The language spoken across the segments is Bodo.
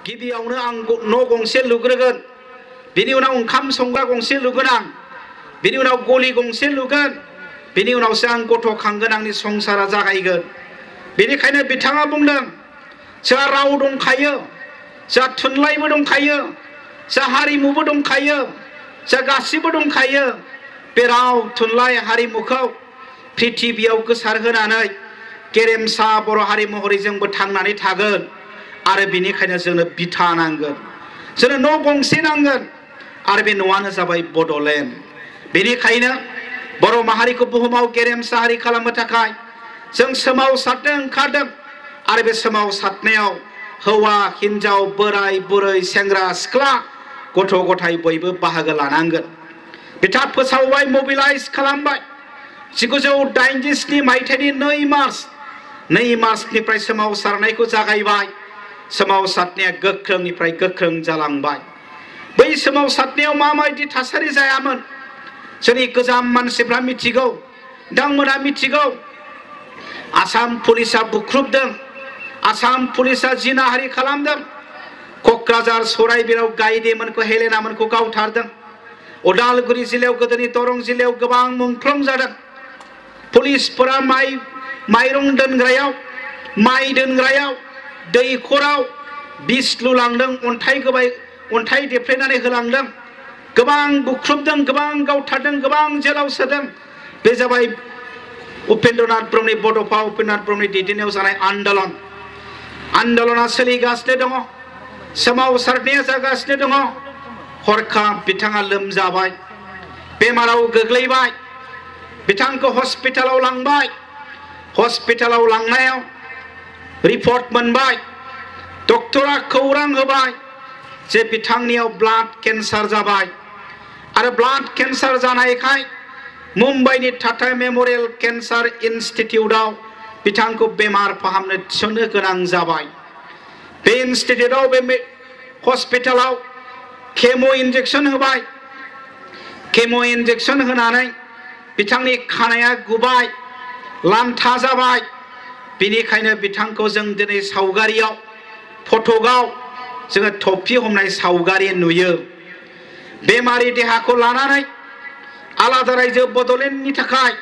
गिबियावनो आं न' गंसे लुग्रोगोन, बिनि उनाव ओंखाम संग्रा गंसे लुगोन आं, बिनि उनाव गलि गंसे लुगोन, बिनि उनावसो आं गथ' खांगोन, आंनि संसारा जागायगोन। बेनिखायनो बिथाङा बुंदों जोंहा राव दंखायो, जोंहा थुनलाइबो दंखायो, जोंहा हारिमुबो दंखायो, जोंहा गासिबो दंखायो। बे राव थुनलाइ हारिमुखौ पृथिबियाव गोसारहोनानै गेरेमसा बर' हारि महरै जोंबो थांनानै थागोन। आरो बेनिखायनो जोंनो बिथा नांगोन, जोंनो न' गंसे नांगोन, आरो बे न'आनो जाबाय बड'लेण्ड। बेनिखायनो बर' माहारिखौ बुहुमाव गेरेमसा हारि खालामनो थाखाय जों सोमावसारनो ओंखारदों। आरो बे सोमावसारनायाव हौवा हिन्जाव बोराय बुरै सेंग्रा सिख्ला गथ' गथाय बयबो बाहागो लानांगोन। बिथाङा फोसावबाय, मबिलाइज खालामबाय। 1987 मायथाइनि 2 मार्चनिफ्राय सोमावसारनायखौ जागायबाय। सोमावसारनाया गोख्रोंनिफ्राय गोख्रों जालांबाय। बै सोमावसारनायाव माबायदि थासारि जायामोन जोंनि गोजाम मानसिफ्रा मिथिगौ, बिथांमोना मिथिगौ। आसाम पुलिसा बुख्रुबदों, आसाम पुलिसा जिनाहारि खालामदों। क'क्राझार सराइबिराव गायदेमोनखौ हेलेनामोनखौ गावथारदों। उदालगुरि जिल्लायाव गोदोनि दरं जिल्लायाव गोबां मुंख्लं जादों। पुलिसफोरा माइरं दोनग्रायाव, माइ दोनग्रायाव, दैखराव बिस लुलांदों, अन्थाइ देफ्लेनानै होलांदों। गोबां बुख्रुबदों, गोबां गावथारदों, गोबां जेलाव सोदों। बे जाबाय उपेन्द्रनाथ ब्रह्मनि, बड'फा उपेन्द्रनाथ ब्रह्मनि दैदेननायाव जानाय आन्दलन। आन्दलना सोलिगासिनो दङ, सोमावसारनाया जागासिनो दङ। हरखाब बिथाङा लोमजाबाय, बेमाराव गोग्लैबाय, बिथांखौ हस्पिटालाव लांबाय। हस्पिटालाव लांनायाव रिपर्ट मोनबाय, डक्टरा खौरां होबाय जे बिथांनियाव ब्लाड केन्सार जाबाय। आरो ब्लाड केन्सार जानायखाय मुम्बाइनि टाटा मेम'रियेल केन्सार इन्स्टिटिउटआव बिथांखौ बेमार फाहामनो थिसननो गोनां जाबाय। बे इन्स्टिटिउटआव, बे हस्पिटालाव केम' इन्जेक्सन होबाय। केम' इन्जेक्सन होनानै बिथांनि खानाया गुबाय, लान्था जाबाय। बेनिखायनो बिथांखौ जों दिनै सावगारियाव, फटकआव जोङो थफि हमनाय सावगारि नुयो। बेमारि देहाखौ लानानै आलादा रायजो बड'लेण्डनि थाखाय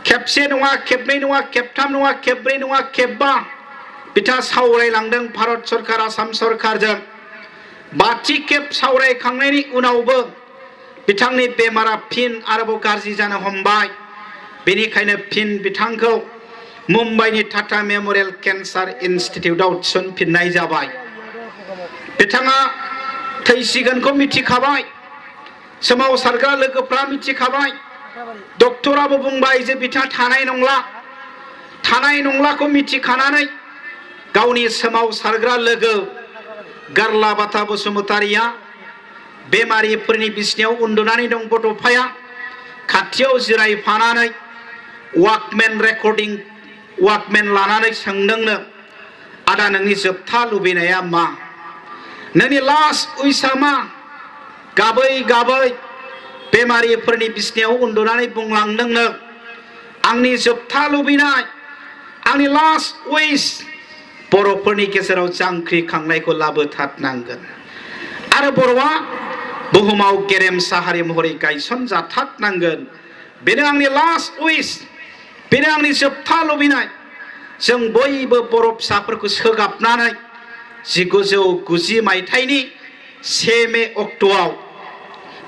खेबसे नङा, खेबनै नङा, खेबथाम नङा, खेबब्रै नङा, खेबबा बिथाङा सावरायलांदों भारत सरकार, आसाम सरकारजों। 5थि खेब सावरायखांनायनि उनावबो बिथांनि बेमारा फिन आरोबाव गाज्रि जानो हमबाय। बेनिखायनो फिन बिथांखौ मुम्बाइनि टाटा मेम'रियेल केन्सार इन्स्टिटिउटआव थिसनफिननाय जाबाय। बिथाङा थैसिगोनखौ मिथिखाबाय, सोमावसारग्रा लोगोफ्रा मिथिखाबाय। डक्टराबो बुंबाय जे बिथाङा थानाय नंलाखौ मिथिखानानै गावनि सोमावसारग्रा लोगो गारलाबाथा बसुमतारिया बेमारिफोरनि बिसिनायाव उन्दुनानै दं। बड'फाया खाथियाव जिरायफानानै वाकमेन लानानै सोंदोंनो, आदा नोंनि जोबथा लुबैनाया मा? नोंनि लास्ट उइसआ मा? गाबै गाबै बेमारिफोरनि बिसिनायाव उन्दुनानै बुंलांदोंनो, आंनि जोबथा लुबैनाय, आंनि लास्ट उइस, बर'फोरनि गेजेराव जांख्रिखांनायखौ लाबोथारनांगोन। आरो बर'आ बुहुमाव गेरेमसा हारि महरै गायसनजाथारनांगोन। बेनो आंनि लास्ट उइस, बेनो आंनि जोबथा लुबैनाय। जों बयबो बर' फिसाफोरखौ सोगाबनानै 1990 मायथाइनि 1 मे अक्ट'आव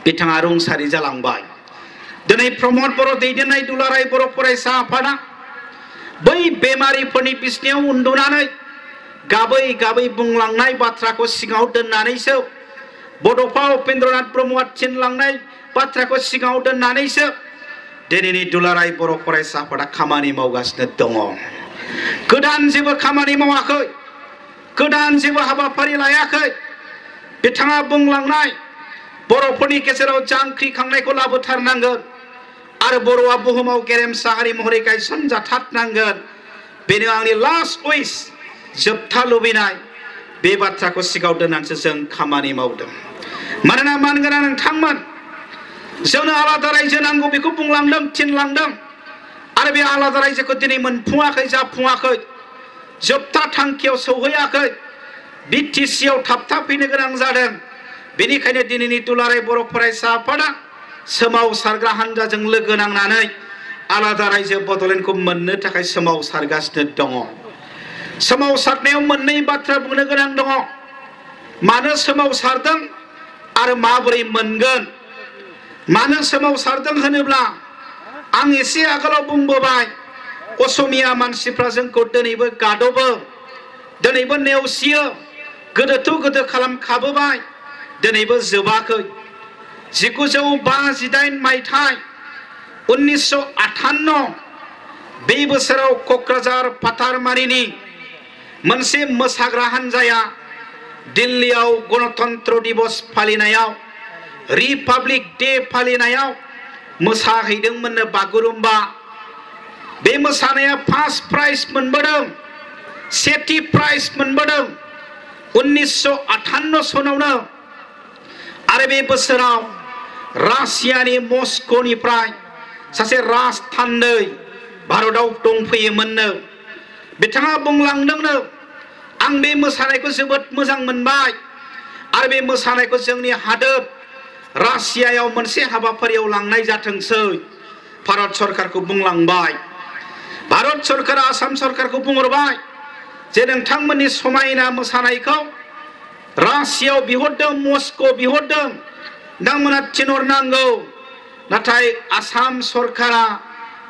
बिथाङा रुंसारि जालांबाय। दिनै प्रमद बर' दैदेननाय दुलाराय बर' फरायसा आफादा बै बेमारिफोरनि बिसिनायाव उन्दुनानै गाबै गाबै बुंलांनाय बाथ्राखौ सिगाङाव दोननानैसो, बड'फा उपेन्द्रनाथ ब्रह्मआ थिनलांनाय बाथ्राखौ सिगाङाव दोननानैसो दिनैनि दुलाराय बर' फरायसा आफादा खामानि मावगासिनो दङ। गोदान जेबो खामानि मावाखै, गोदान जेबो हाबाफारि लायाखै। बिथाङा बुंलांनाय बर'फोरनि गेजेराव जांख्रिखांनायखौ लाबोथारनांगोन आरो बर'आ बुहुमाव गेरेमसा हारि महरै गायसनजाथारनांगोन। बेनो आंनि लास्ट उइस, जोबथा लुबैनाय। बे बाथ्राखौ सिगाङाव दोननानैसो जों खामानि मावदों। मानोना मानगोनां नोंथांमोन, जोंनो आलादा रायजो नांगौ बेखौ बुंलांदों, थिनलांदों। आरो बे आलादा रायजोखौ दिनै मोनफुङाखै, जाफुङाखै, जोबथा थांखियाव सौहैयाखै। बिटिसिआव थाबथाफैनो गोनां जादों बेनिखायनो दिनैनि दुलाराय बर' फरायसा आफादा सोमावसारग्रा हानजाजों लोगो नांनानै आलादा रायजो बड'लेण्डखौ मोननो थाखाय सोमावसारगासिनो दङ सोमावसारनायाव मोननै बाथ्रा बुंनो गोनां दङ मानो सोमावसारदों आरो माबोरै मोनगोन मानो सोमावसारदों होनोब्ला आं एसे आगोलाव बुंबोबाय असमिया मानसिफ्रा जोंखौ दिनैबो गादबो दिनैबो नेवसियो गोदोथ' गोदो खालामखाबोबाय दिनैबो जोबाखै 1958 मायथाइ 1958 बे बोसोराव क'क्राझार फाथारमारिनि मोनसे मोसाग्रा हानजाया दिल्लीयाव गणतन्त्र दिवस फालिनायाव रिपाब्लिक डे फालिनायाव मोसाहैदोंमोननो बागुरुम्बा बे मोसानाया फार्स्ट प्राइज मोनबोदों सेथि प्राइज मोनबोदों 1958 सनावनो आरो बे बोसोराव रासियानि मस्क'निफ्राय सासे राजथान्दै भारताव दंफैयोमोननो बिथाङा बुंलांदोंनो आं बे मोसानायखौ जोबोद मोजां मोनबाय आरो बे मोसानायखौ जोंनि हादोर रासियायाव मोनसे हाबाफारियाव लांनाय जाथोंसै भारत सरकारखौ बुंलांबाय भारत सरकारा आसाम सरकारखौ बुंहरबाय जे नोंथांमोननि समायना मोसानायखौ रासियायाव बिहरदों मस्क' बिहरदों नोंथांमोना थिनहरनांगौ नाथाय आसाम सरकारा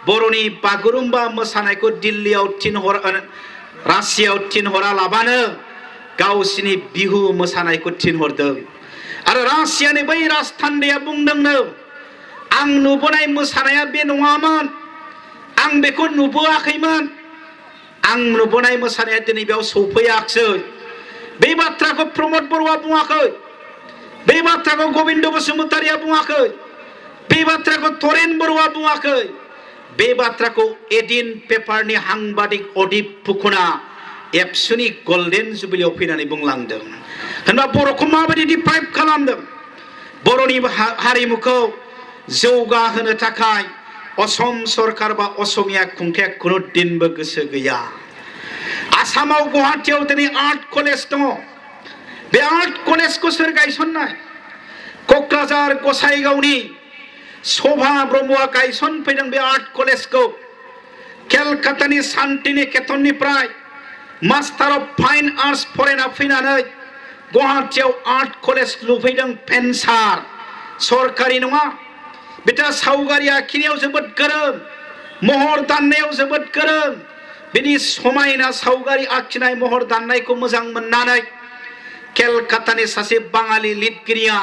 बर'नि बागुरुम्बा मोसानायखौ दिल्लीयाव रासियायाव थिनहरालाबानो गावसिनि बिहु मोसानायखौ थिनहरदों आरो रासियानि बै राजथान्दैया बुंदोंनो आं नुबोनाय मोसानाया बे नङामोन आं बेखौ नुबोआखैमोन आं नुबोनाय मोसानाया दिनै बेयाव सौफैयाखै बे बाथ्राखौ प्रमद बर'आ बुङाखै बे बाथ्राखौ गबिन्द बसुमतारिया बुङाखै बे बाथ्राखौ तरेन बर'आ बुङाखै बे बाथ्राखौ एडिन पेपारनि हांबादिक अदीप फुकना एबसुनि गल्डेन जुबिलियाव फैनानै बुंलांदों होनबा बर'खौ माबायदि डिप्राइभ खालामदों बर'नि हारिमुखौ जौगाहोनो थाखाय असम सरकार बा असमिया खुंथाया खुनु दिनबो गोसो गैया आसामाव गुवाहाटीयाव दिनै आर्ट कलेज दङ बे आर्ट कलेजखौ सोर गायसननाय क'क्राझार गसाइगावनि शोभा ब्रह्मआ गायसनफैदों बे आर्ट कलेजखौ केलकातानि शान्तिनिकेतननिफ्राय मास्टार अफ फाइन आर्ट्स फरायना फैनानै गुवाहाटीयाव आर्ट कलेज लुफैदों फेन्सार सरकारि नङा बिथाङा सावगारि आखिनायाव जोबोद गोरों महर दाननायाव जोबोद गोरों बिनि समायना सावगारि आखिनाय महर दाननायखौ मोजां मोननानै केलकातानि सासे बाङालि लिरगिरिया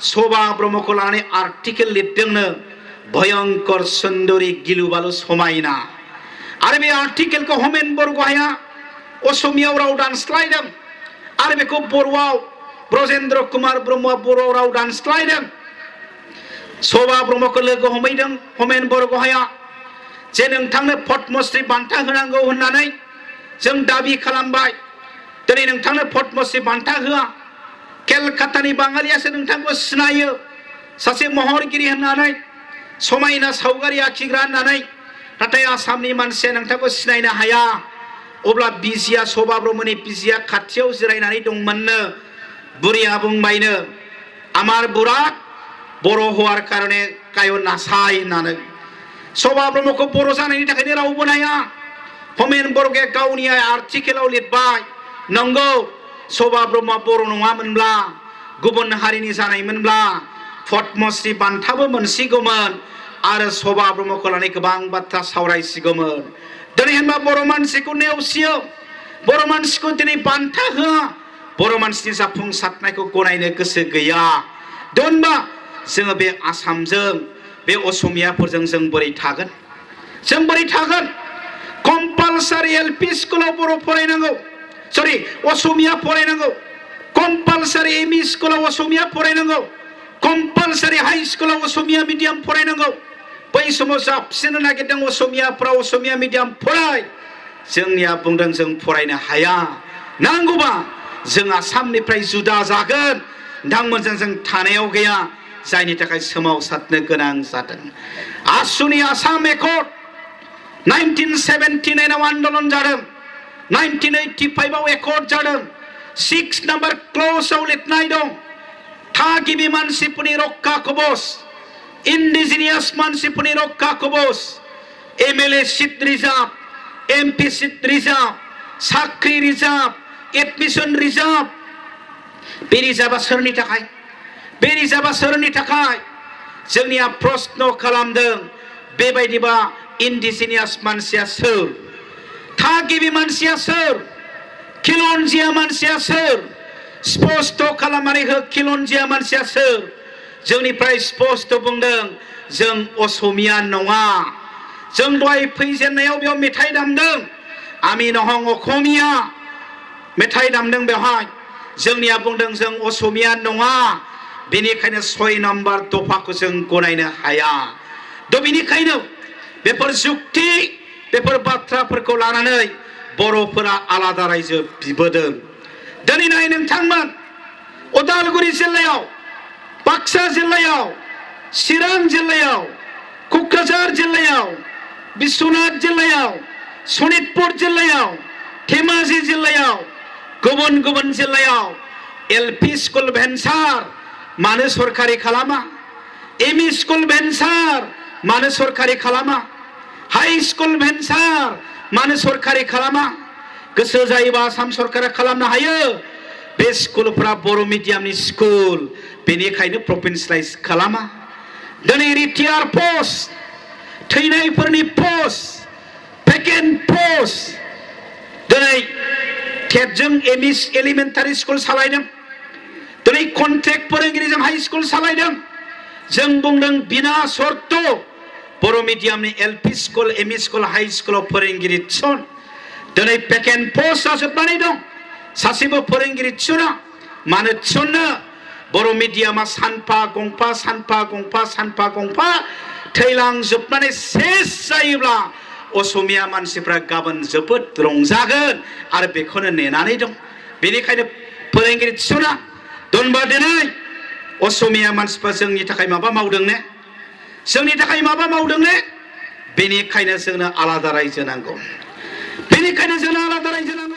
शोभा ब्रह्मखौ लानानै आर्टिकेल लिरदोंनो भयंकर सुन्दरी गिलुबालु समायना आरो बे आर्टिकेलखौ हमेन बरग'हाया असमियाव राव दानस्लायदों आरो बेखौ बर'आव ब्रजेन्द्र कुमार ब्रह्मआ बर' राव दानस्लायदों शोभा ब्रह्मखौ लोगो हमहैदों हमेन बरग'हाया जे नोंथांनो पद्मश्री बान्था होनांगौ होननानै जों दाबि खालामबाय दिनै नोंथांनो पद्मश्री बान्था होआ केलकातानि बाङालियासो नोंथांखौ सिनायो सासे महरगिरि होननानै समायना सावगारि आखिग्रा होननानै नाथाय आसामनि मानसिया नोंथांखौ सिनायनो हाया अब्ला बिजिया शोभा ब्रह्मनि बिजिया खाथियाव जिरायनानै दंमोननो बुरिया बुंबायनो आमार बुरा बर' हौवार कारणे काय नासाय होननानै शोभा ब्रह्मखौ बर' जानायनि थाखायनो रावबो नाया हमेन बरग'हाया गावनि आर्टिकेलाव लिरबाय नंगौ शोभा ब्रह्मआ बर' नङामोनब्ला गुबुन हारिनि जानायमोनब्ला पद्मश्री बान्थाबो मोनसिगौमोन आरो शोभा ब्रह्मखौ लानानै गोबां बाथ्रा सावरायसिगौमोन दिनै होनबा बर' मानसिखौ नेवसियो बर' मानसिखौ दिनै बान्था होआ बर' मानसिनि जाफुंसारनायखौ गनायनो गोसो गैया होनबा जोङो बे आसामजों बे असमियाफोरजों जों बोरै थागोन कम्पालसारि एलपि स्कुलाव बर' फरायनांगौ सरि असमिया फरायनांगौ कम्पालसारि एमइ स्कुलाव असमिया फरायनांगौ कम्पालसारि हाई स्कुलाव असमिया मिडियाम फरायनांगौ बै समाव जाबसिननो नागिरदों असमियाफ्रा असमिया मिडियाम फराय जोंनिया बुंदों जों फरायनो हाया नांगौबा जों आसामनिफ्राय जुदा जागोन नोंथांमोनजों जों थानायाव गैया जायनि थाखाय सोमावसारनो गोनां जादों आसुनि आसाम एकर्ड 1979 आव आन्दोलन जादों 1985 आव एकर्ड जादों 6 number clause आव लिरनाय दं थागिबि मानसिफोरनि रक्षा कवच indigenous मानसिफोरनि रक्षा कवच MLA seat reserve MP seat reserve साख्रि रिजार्भ एडमिशन रिजार्भ बे रिजार्भआ सोरनि थाखाय बे रिजार्भआ सोरनि थाखाय जोंनिया प्रश्न खालामदों बेबायदिबा indigenous मानसिया सोर थागिबि मानसिया सोर खिलन्जिया मानसिया सोर स्पष्ट खालामनानै हो खिलन्जिया मानसिया सोर जोंनिफ्राय स्पष्ट बुंदों जों असमिया नङा जों दहाय फैजेननायाव बेयाव मेथाइ दामदों आमी नहं अखमिया मेथाइ दामदों बेवहाय जोंनिया बुंदों जों असमिया नङा बेनिखायनो 6 नम्बर दफाखौ जों गनायनो हाया द बेनिखायनो बेफोर जुक्ति बेफोर बाथ्राफोरखौ लानानै बर'फोरा आलादा रायजो बिबोदों दिनै नाय नोंथांमोन उदालगुरि जिल्लायाव बाक्सा जिल्लायाव चिरां जिल्लायाव क'क्राझार जिल्लायाव बिश्वनाथ जिल्लायाव सनितपुर जिल्लायाव धेमाजि जिल्लायाव गुबुन गुबुन जिल्लायाव एलपि स्कुल भेन्सार मानो सरकारि खालामा एमइ स्कुल भेन्सार मानो सरकारि खालामा हाई स्कुल भेन्सार मानो सरकारि खालामा गोसो जायोबा आसाम सरकारा खालामनो हायो बे स्कुलफोरा बर' मिडियामनि स्कुल बेनिखायनो प्रभिन्सियेलाइज खालामा दिनै रिटायार पस्ट थैनायफोरनि पस्ट भेकेन्ट पस्ट दिनै टेटजों एमइ एलिमेन्टारि स्कुल सालायदों दिनै कन्ट्रेक्ट फोरोंगिरिजों हाई स्कुल सालायदों जों बुंदों बिना सर्त बर' मिडियामनि LP school ME school high स्कुलाव फोरोंगिरि थिसन दिनै भेकेन्ट पस्टआ जोबनानै दं सासेबो फोरोंगिरि थिसना मानो थिसननो बर' मिडियामा सानफा गंफा थैलांजोबनानै सेस जायोब्ला असमिया मानसिफ्रा गाबोन जोबोद रंजागोन आरो बेखौनो नेनानै दं बेनिखायनो फोरोंगिरि थिसना दोनबा दिनै असमिया मानसिफ्रा जोंनि थाखाय माबा मावदों ने जोंनि थाखाय माबा मावदों ने बेनिखायनो जोंनो आलादा रायजो नांगौ बेनिखायनो जोंनो आलादा रायजो नांगौ